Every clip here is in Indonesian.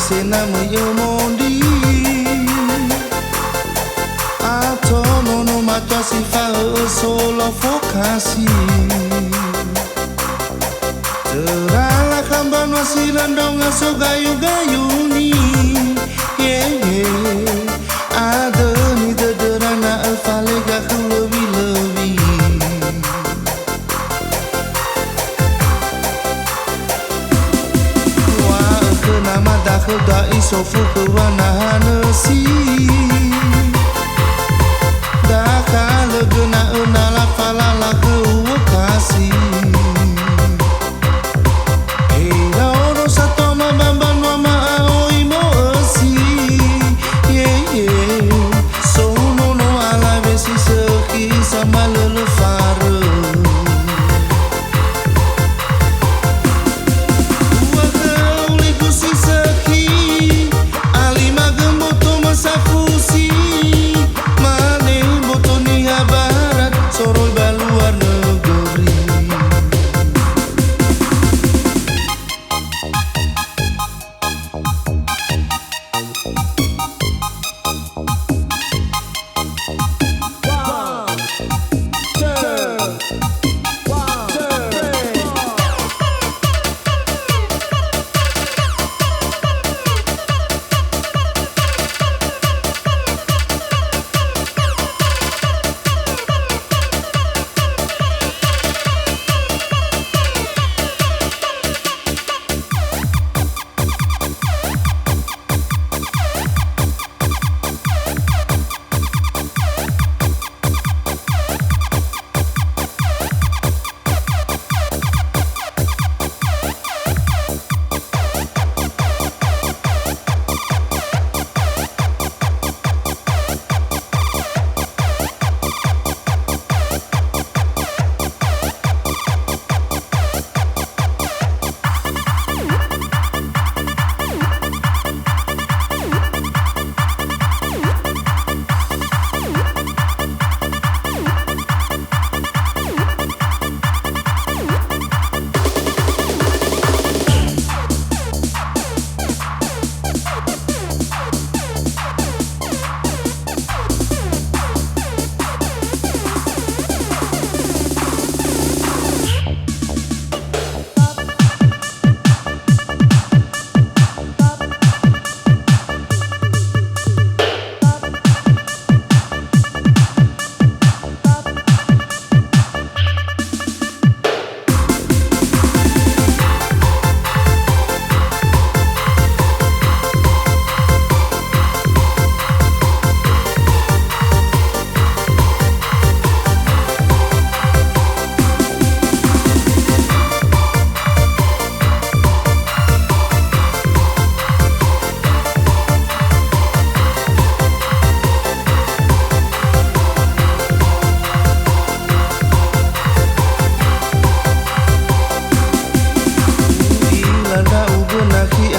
sena mondi atau no mato si fa solo Fokasi terala kamban wasilan dong aso gayu ni ada ni dederana alfale gak lebih wah kenama dah da isofu kewana nasi dah kala gena enala falala keukasi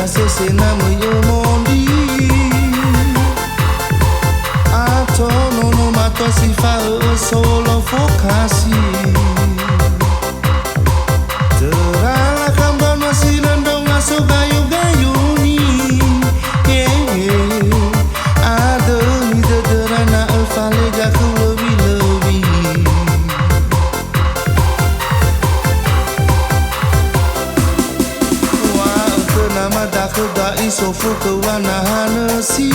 akses mondi atau no mato si fa solo Fokasi terala kamban wasilan dong aso gayu ni ada ni dederana alfale gak lebih wah kenama dah isofu kewana nasi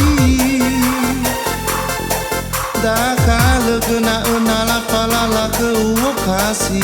dah kala kena enala falala keukasi